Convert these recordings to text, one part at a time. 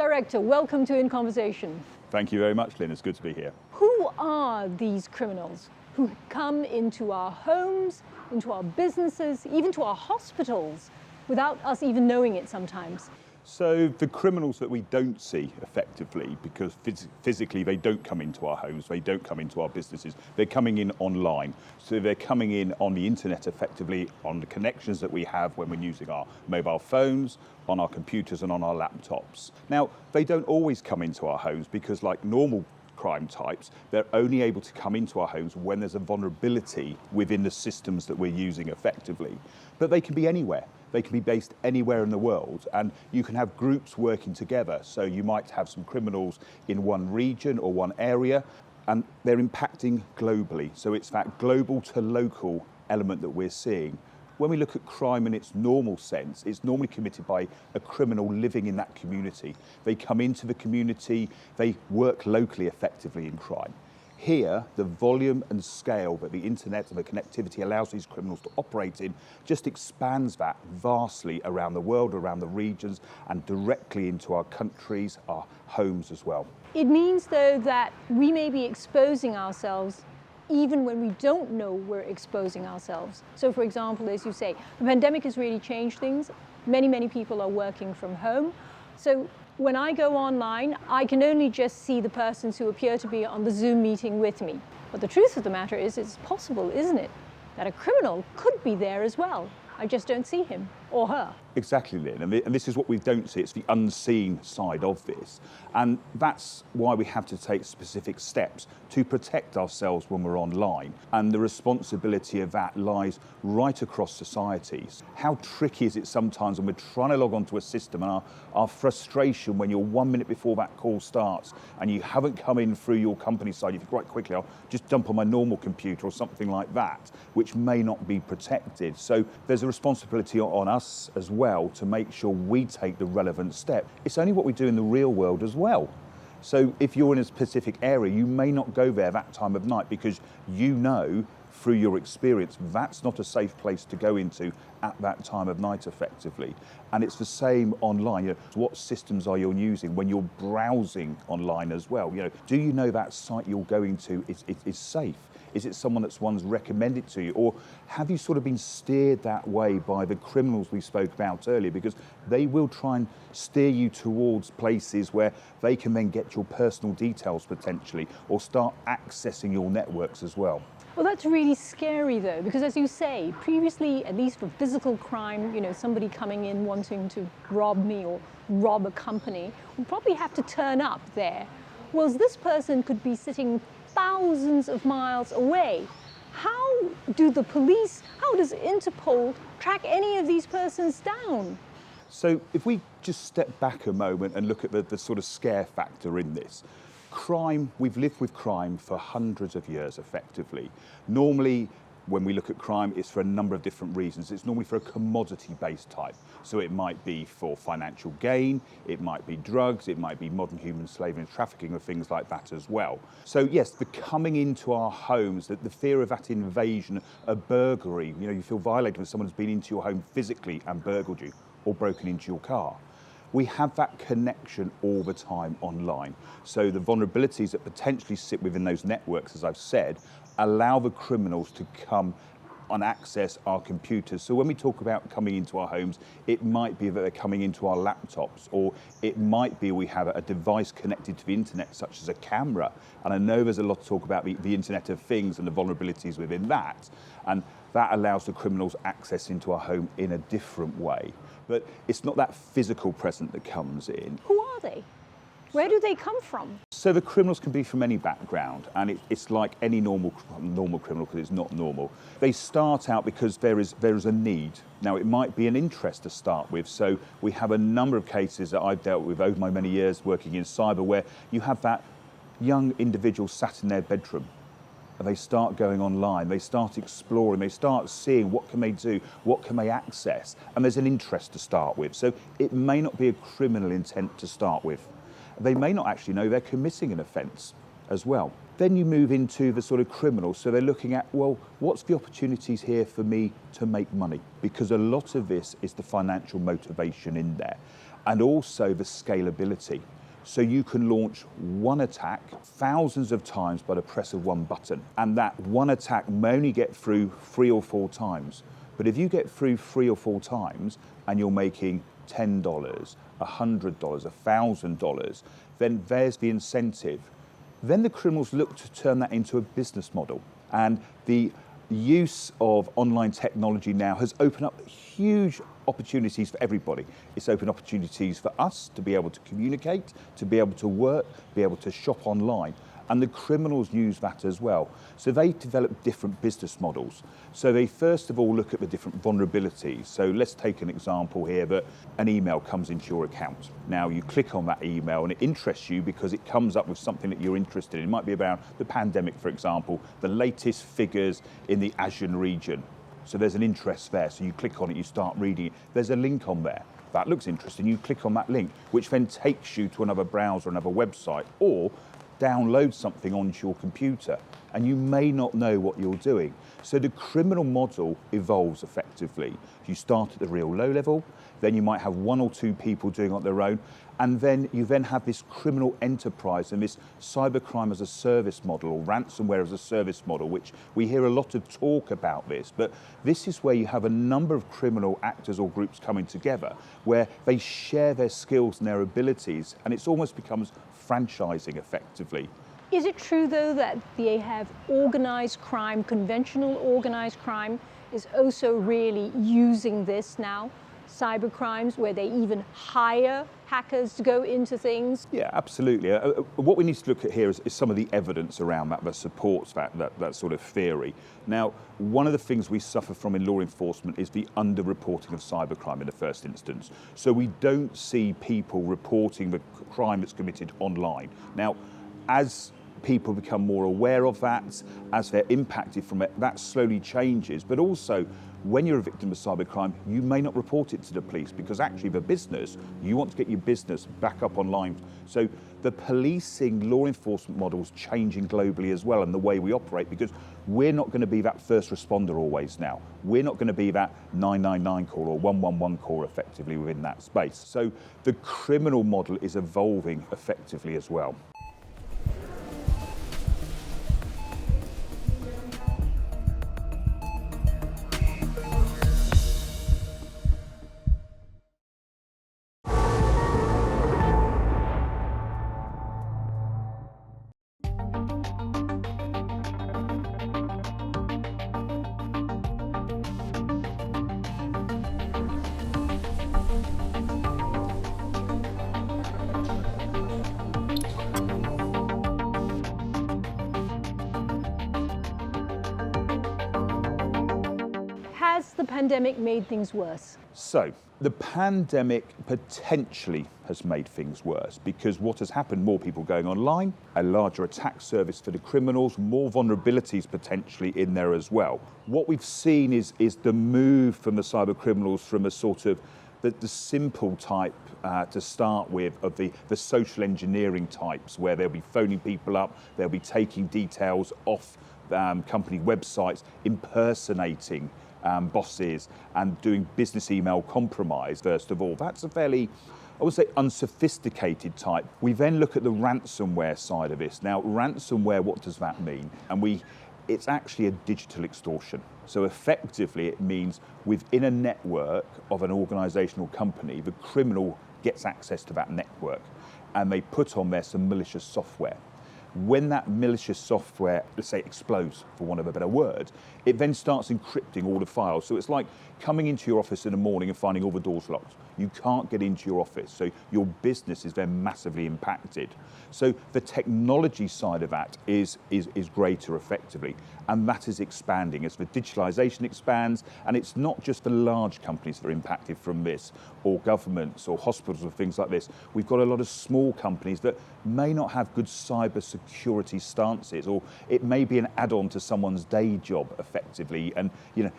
Director, welcome to In Conversation. Thank you very much, Lynn. It's good to be here. Who are these criminals who come into our homes, into our businesses, even to our hospitals, without us even knowing it sometimes? So the criminals that we don't see effectively, because physically they don't come into our homes, they don't come into our businesses, they're coming in online. So they're coming in on the internet effectively, on the connections that we have when we're using our mobile phones, on our computers and on our laptops. Now, they don't always come into our homes because, like normal crime types, they're only able to come into our homes when there's a vulnerability within the systems that we're using effectively. But they can be anywhere. They can be based anywhere in the world, and you can have groups working together. So you might have some criminals in one region or one area, and they're impacting globally. So it's that global to local element that we're seeing. When we look at crime in its normal sense, it's normally committed by a criminal living in that community. They come into the community, they work locally effectively in crime. Here, the volume and scale that the internet and the connectivity allows these criminals to operate in just expands that vastly around the world, around the regions, and directly into our countries, our homes as well. It means, though, that we may be exposing ourselves even when we don't know we're exposing ourselves. So, for example, as you say, the pandemic has really changed things. Many people are working from home. So when I go online, I can only just see the persons who appear to be on the Zoom meeting with me. But the truth of the matter is, it's possible, isn't it, that a criminal could be there as well. I just don't see him or her. Exactly, Lynn, and this is what we don't see. It's the unseen side of this. And that's why we have to take specific steps to protect ourselves when we're online. And the responsibility of that lies right across societies. How tricky is it sometimes when we're trying to log onto a system, and our frustration when you're 1 minute before that call starts and you haven't come in through your company side, you think, right, quickly, I'll just dump on my normal computer or something like that, which may not be protected. So there's a responsibility on us as well to make sure we take the relevant step. It's only what we do in the real world as well. So if you're in a specific area, you may not go there that time of night because you know through your experience that's not a safe place to go into at that time of night effectively. And it's the same online. You know, what systems are you using when you're browsing online as well? You know, do you know that site you're going to is safe? Is it someone that's one's recommended to you? Or have you sort of been steered that way by the criminals we spoke about earlier? Because they will try and steer you towards places where they can then get your personal details potentially, or start accessing your networks as well. Well, that's really scary, though, because as you say, previously, at least for physical crime, you know, somebody coming in wanting to rob me or rob a company would probably have to turn up there. Whereas this person could be sitting thousands of miles away. How do the police, how does Interpol track any of these persons down? So if we just step back a moment and look at the sort of scare factor in this. Crime, we've lived with crime for hundreds of years effectively. Normally, when we look at crime, it's for a number of different reasons. It's normally for a commodity-based type. So it might be for financial gain, it might be drugs, it might be modern human slavery and trafficking or things like that as well. So yes, the coming into our homes, the fear of that invasion, a burglary, you know, you feel violated when someone's been into your home physically and burgled you or broken into your car. We have that connection all the time online. So the vulnerabilities that potentially sit within those networks, as I've said, allow the criminals to come and access our computers. So when we talk about coming into our homes, it might be that they're coming into our laptops, or it might be we have a device connected to the internet, such as a camera. And I know there's a lot of talk about the Internet of Things and the vulnerabilities within that. And that allows the criminals access into our home in a different way. But it's not that physical presence that comes in. Who are they? Where do they come from? So the criminals can be from any background, and it's like any normal criminal, because it's not normal. They start out because there is a need. Now, it might be an interest to start with. So we have a number of cases that I've dealt with over my many years working in cyber, where you have that young individual sat in their bedroom, and they start going online, they start exploring, they start seeing what can they do, what can they access, and there's an interest to start with. So it may not be a criminal intent to start with. They may not actually know they're committing an offence as well. Then you move into the sort of criminals, so they're looking at, well, what's the opportunities here for me to make money? Because a lot of this is the financial motivation in there, and also the scalability. So you can launch one attack thousands of times by the press of one button. And that one attack may only get through 3 or 4 times. But if you get through 3 or 4 times and you're making $10, $100, $1,000, then there's the incentive. Then the criminals look to turn that into a business model. And the use of online technology now has opened up huge opportunities for everybody. It's opened opportunities for us to be able to communicate, to be able to work, be able to shop online. And the criminals use that as well. So they develop different business models. So they first of all look at the different vulnerabilities. So let's take an example here that an email comes into your account. Now you click on that email and it interests you because it comes up with something that you're interested in. It might be about the pandemic, for example, the latest figures in the Asian region. So there's an interest there. So you click on it, you start reading it. There's a link on there. That looks interesting. You click on that link, which then takes you to another browser, another website, or download something onto your computer, and you may not know what you're doing. So the criminal model evolves effectively. You start at the real low level, then you might have 1 or 2 people doing it on their own, and then you have this criminal enterprise and this cybercrime as a service model, or ransomware as a service model, which we hear a lot of talk about this. But this is where you have a number of criminal actors or groups coming together, where they share their skills and their abilities, and it almost becomes franchising effectively. Is it true, though, that they have organized crime, conventional organized crime, is also really using this now? Cyber crimes, where they even hire hackers to go into things? Yeah, absolutely. What we need to look at here is some of the evidence around that supports that sort of theory. Now, one of the things we suffer from in law enforcement is the underreporting of cybercrime in the first instance. So we don't see people reporting the crime that's committed online. Now, as people become more aware of that, as they're impacted from it, that slowly changes. But also, when you're a victim of cybercrime, you may not report it to the police because actually the business, you want to get your business back up online. So the policing law enforcement model is changing globally as well, and the way we operate, because we're not going to be that first responder always now. We're not going to be that 999 call or 111 call effectively within that space. So the criminal model is evolving effectively as well. Has the pandemic made things worse? So, the pandemic potentially has made things worse because what has happened, more people going online, a larger attack service for the criminals, more vulnerabilities potentially in there as well. What we've seen is the move from the cyber criminals from a sort of the simple type to start with of the social engineering types, where they'll be phoning people up, they'll be taking details off company websites, impersonating bosses and doing business email compromise, first of all. That's a fairly, I would say, unsophisticated type. We then look at the ransomware side of this. Now, ransomware, what does that mean? And it's actually a digital extortion. So effectively, it means within a network of an organization or company, the criminal gets access to that network and they put on there some malicious software. When that malicious software, let's say, explodes, for want of a better word, it then starts encrypting all the files. So it's like coming into your office in the morning and finding all the doors locked. You can't get into your office, so your business is then massively impacted. So the technology side of that is greater effectively, and that is expanding as the digitalization expands, and it's not just the large companies that are impacted from this, or governments or hospitals or things like this. We've got a lot of small companies that may not have good cyber security stances, or it may be an add-on to someone's day job effectively, and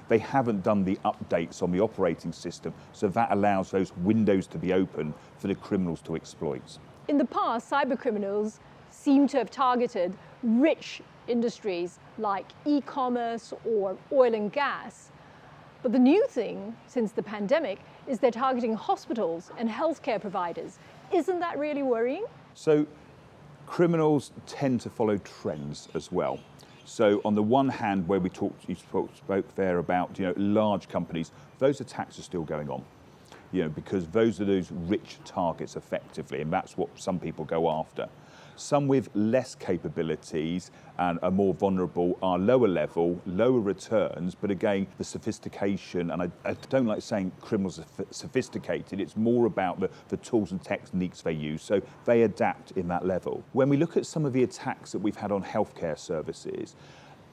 they haven't done the updates on the operating system, so that allows those windows to be open for the criminals to exploit. In the past, cyber criminals seem to have targeted rich industries like e-commerce or oil and gas. But the new thing since the pandemic is they're targeting hospitals and healthcare providers. Isn't that really worrying? So criminals tend to follow trends as well. So on the one hand, where you spoke there about large companies, those attacks are still going on. Because those are those rich targets effectively, and that's what some people go after. Some with less capabilities and are more vulnerable are lower level, lower returns, but again, the sophistication, and I don't like saying criminals are sophisticated, it's more about the tools and techniques they use, so they adapt in that level. When we look at some of the attacks that we've had on healthcare services,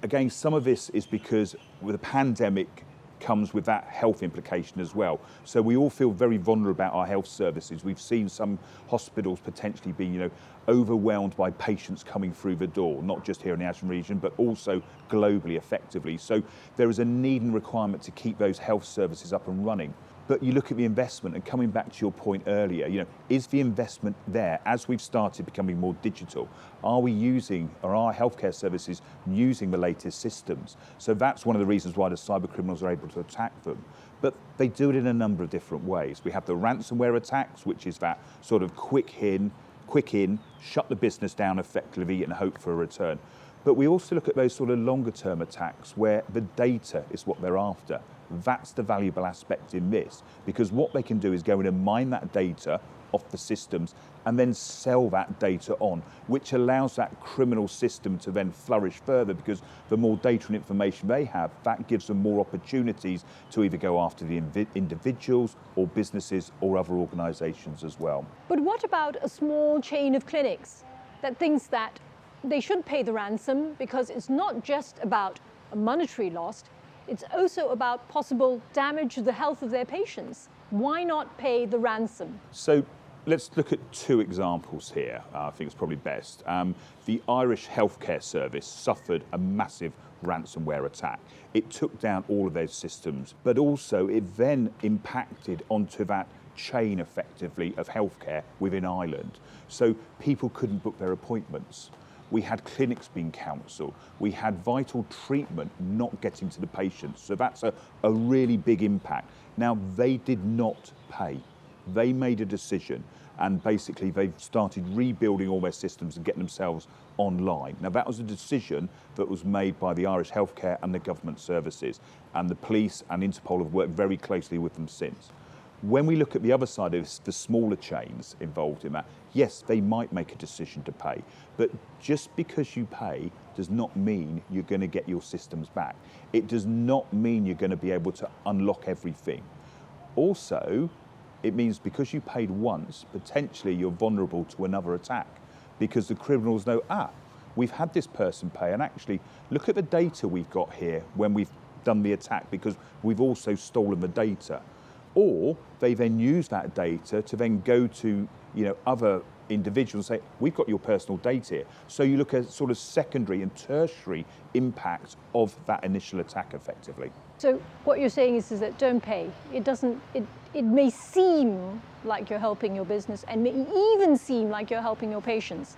again, some of this is because with the pandemic, comes with that health implication as well. So we all feel very vulnerable about our health services. We've seen some hospitals potentially being, overwhelmed by patients coming through the door, not just here in the Ashton region, but also globally effectively. So there is a need and requirement to keep those health services up and running. But you look at the investment, and coming back to your point earlier, is the investment there as we've started becoming more digital? Are our healthcare services using the latest systems? So that's one of the reasons why the cyber criminals are able to attack them. But they do it in a number of different ways. We have the ransomware attacks, which is that sort of quick in, shut the business down effectively and hope for a return. But we also look at those sort of longer term attacks where the data is what they're after. That's the valuable aspect in this, because what they can do is go in and mine that data off the systems and then sell that data on, which allows that criminal system to then flourish further, because the more data and information they have, that gives them more opportunities to either go after the individuals or businesses or other organisations as well. But what about a small chain of clinics that thinks that they should pay the ransom because it's not just about a monetary loss, it's also about possible damage to the health of their patients? Why not pay the ransom? So let's look at two examples here. I think it's probably best. The Irish healthcare service suffered a massive ransomware attack. It took down all of those systems, but also it then impacted onto that chain effectively of healthcare within Ireland. So people couldn't book their appointments. We had clinics being cancelled. We had vital treatment not getting to the patients. So that's a really big impact. Now, they did not pay. They made a decision, and basically they've started rebuilding all their systems and getting themselves online. Now, that was a decision that was made by the Irish healthcare and the government services, and the police and Interpol have worked very closely with them since. When we look at the other side of this, the smaller chains involved in that, yes, they might make a decision to pay, but just because you pay does not mean you're going to get your systems back. It does not mean you're going to be able to unlock everything. Also, it means because you paid once, potentially you're vulnerable to another attack, because the criminals know, we've had this person pay, and actually look at the data we've got here when we've done the attack, because we've also stolen the data. Or they then use that data to then go to other individuals and say, we've got your personal data here. So you look at sort of secondary and tertiary impact of that initial attack effectively. So what you're saying is that don't pay. It may seem like you're helping your business and may even seem like you're helping your patients,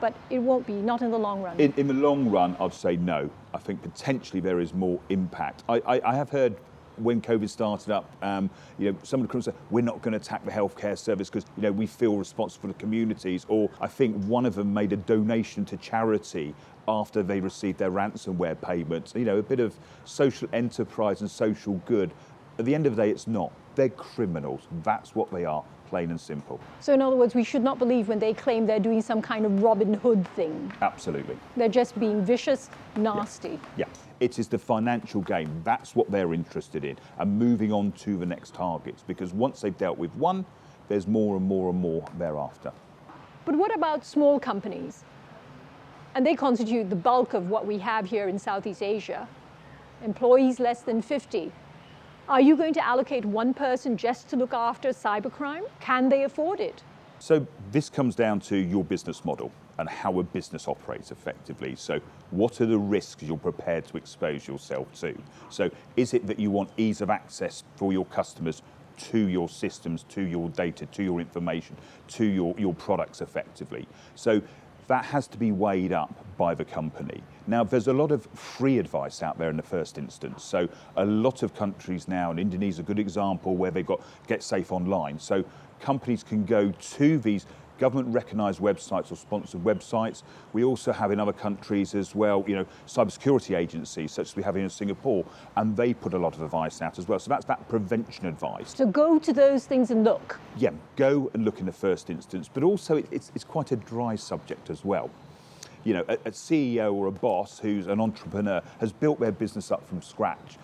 but it won't be, not in the long run. In the long run, I'd say no. I think potentially there is more impact. I have heard when COVID started up, some of the criminals said, we're not going to attack the healthcare service because, we feel responsible for the communities. Or I think one of them made a donation to charity after they received their ransomware payments. A bit of social enterprise and social good. At the end of the day, it's not. They're criminals. That's what they are, plain and simple. So in other words, we should not believe when they claim they're doing some kind of Robin Hood thing. Absolutely. They're just being vicious, nasty. Yeah. It is the financial gain. That's what they're interested in, and moving on to the next targets, because once they've dealt with one, there's more and more and more thereafter. But what about small companies? And they constitute the bulk of what we have here in Southeast Asia. Employees less than 50. Are you going to allocate one person just to look after cybercrime? Can they afford it? So this comes down to your business model and how a business operates effectively. So what are the risks you're prepared to expose yourself to? So is it that you want ease of access for your customers to your systems, to your data, to your information, to your products effectively? So that has to be weighed up by the company. Now, there's a lot of free advice out there in the first instance. So a lot of countries now, and Indonesia is a good example, where they've got Get Safe Online. So companies can go to these government recognised websites or sponsored websites. We also have in other countries as well, cybersecurity agencies such as we have in Singapore, and they put a lot of advice out as well. So that's that prevention advice. So go to those things and look. Yeah, go and look in the first instance, but also it's quite a dry subject as well. A CEO or a boss who's an entrepreneur has built their business up from scratch.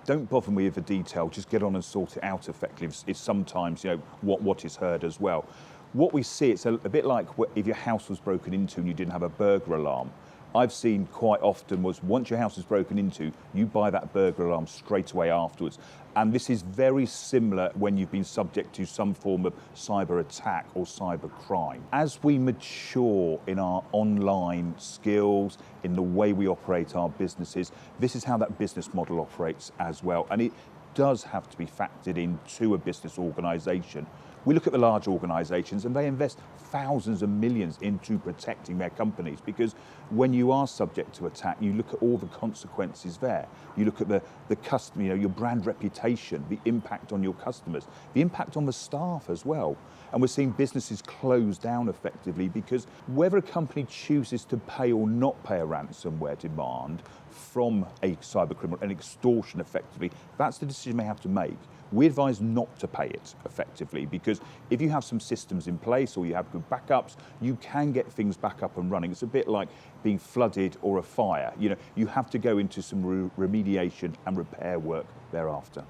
Don't bother me with the detail, just get on and sort it out effectively. It's sometimes, what is heard as well. What we see, it's a bit like if your house was broken into and you didn't have a burglar alarm. I've seen quite often was once your house is broken into, you buy that burglar alarm straight away afterwards. And this is very similar when you've been subject to some form of cyber attack or cyber crime. As we mature in our online skills, in the way we operate our businesses, this is how that business model operates as well. And it does have to be factored into a business organisation. We look at the large organisations and they invest thousands of millions into protecting their companies, because when you are subject to attack, you look at all the consequences there. You look at the customer, your brand reputation, the impact on your customers, the impact on the staff as well. And we're seeing businesses close down effectively because whether a company chooses to pay or not pay a ransomware demand from a cybercriminal, an extortion effectively, that's the decision they have to make. We advise not to pay it effectively, because if you have some systems in place or you have good backups, you can get things back up and running. It's a bit like being flooded or a fire. You have to go into some remediation and repair work thereafter.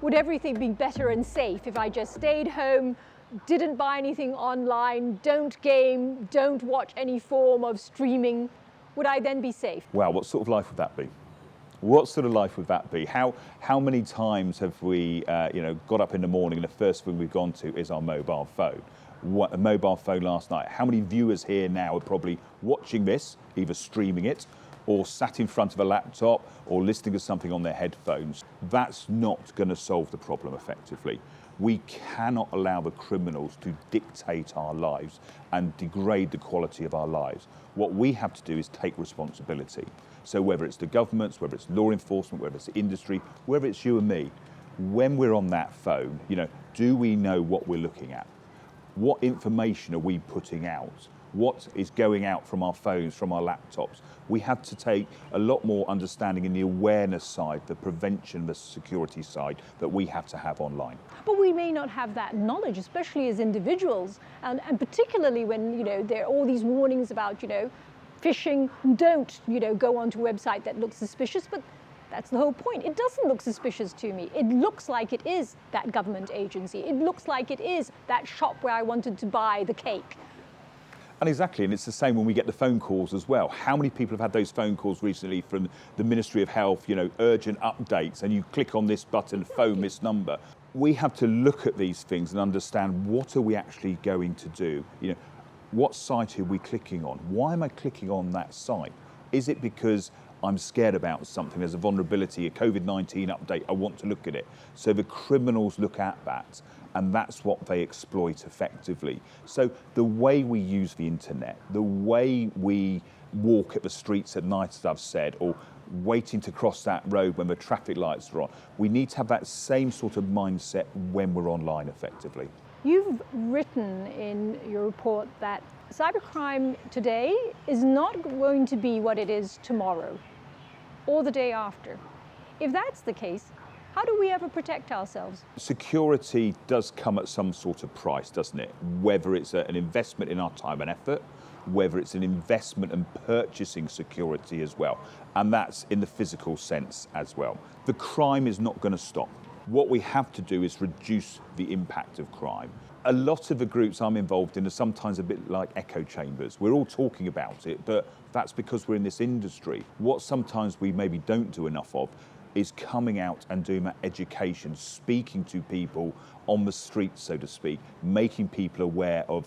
Would everything be better and safe if I just stayed home, didn't buy anything online, don't game, don't watch any form of streaming? Would I then be safe? Wow, what sort of life would that be? What sort of life would that be? How many times have we got up in the morning and the first thing we've gone to is our mobile phone? A mobile phone last night. How many viewers here now are probably watching this, either streaming it, or sat in front of a laptop or listening to something on their headphones? That's not going to solve the problem effectively. We cannot allow the criminals to dictate our lives and degrade the quality of our lives. What we have to do is take responsibility. So whether it's the governments, whether it's law enforcement, whether it's the industry, whether it's you and me, when we're on that phone, do we know what we're looking at? What information are we putting out? What is going out from our phones, from our laptops? We have to take a lot more understanding in the awareness side, the prevention, the security side that we have to have online. But we may not have that knowledge, especially as individuals, and particularly when there are all these warnings about phishing. Don't go onto a website that looks suspicious, but that's the whole point. It doesn't look suspicious to me. It looks like it is that government agency. It looks like it is that shop where I wanted to buy the cake. And exactly, and it's the same when we get the phone calls as well. How many people have had those phone calls recently from the Ministry of Health, urgent updates, and you click on this button, phone this number. We have to look at these things and understand, what are we actually going to do? What site are we clicking on? Why am I clicking on that site? Is it because I'm scared about something, there's a vulnerability, a COVID-19 update, I want to look at it? So the criminals look at that, and that's what they exploit effectively. So the way we use the internet, the way we walk at the streets at night, as I've said, or waiting to cross that road when the traffic lights are on, we need to have that same sort of mindset when we're online effectively. You've written in your report that cybercrime today is not going to be what it is tomorrow or the day after. If that's the case, how do we ever protect ourselves? Security does come at some sort of price, doesn't it? Whether it's an investment in our time and effort, whether it's an investment in purchasing security as well, and that's in the physical sense as well. The crime is not going to stop. What we have to do is reduce the impact of crime. A lot of the groups I'm involved in are sometimes a bit like echo chambers. We're all talking about it, but that's because we're in this industry. What sometimes we maybe don't do enough of, is coming out and doing that education, speaking to people on the street, so to speak, making people aware of,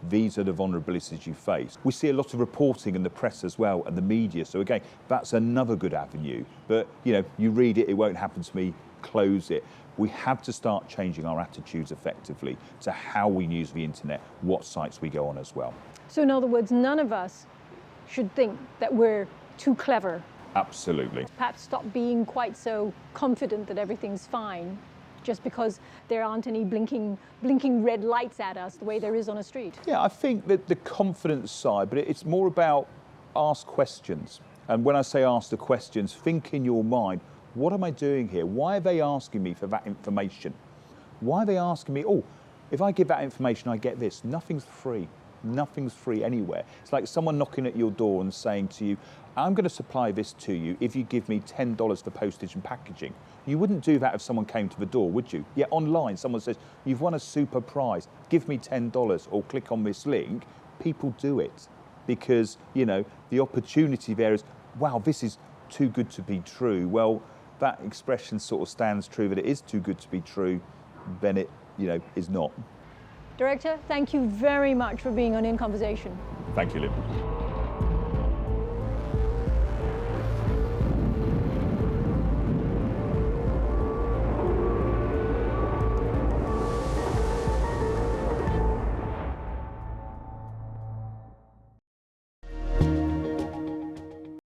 these are the vulnerabilities you face. We see a lot of reporting in the press as well and the media. So again, that's another good avenue. But, you read it, it won't happen to me, close it. We have to start changing our attitudes effectively to how we use the internet, what sites we go on as well. So in other words, none of us should think that we're too clever. Absolutely. Perhaps stop being quite so confident that everything's fine just because there aren't any blinking red lights at us the way there is on a street. Yeah, I think that the confidence side, but it's more about ask questions. And when I say ask the questions, think in your mind, what am I doing here? Why are they asking me for that information? Why are they asking me, if I give that information, I get this? Nothing's free. Nothing's free anywhere. It's like someone knocking at your door and saying to you, I'm going to supply this to you if you give me $10 for postage and packaging. You wouldn't do that if someone came to the door, would you? Yet online, someone says, you've won a super prize, give me $10 or click on this link. People do it because, the opportunity there is, wow, this is too good to be true. Well, that expression sort of stands true that it is too good to be true, then it, is not. Director, thank you very much for being on In Conversation. Thank you, Liv.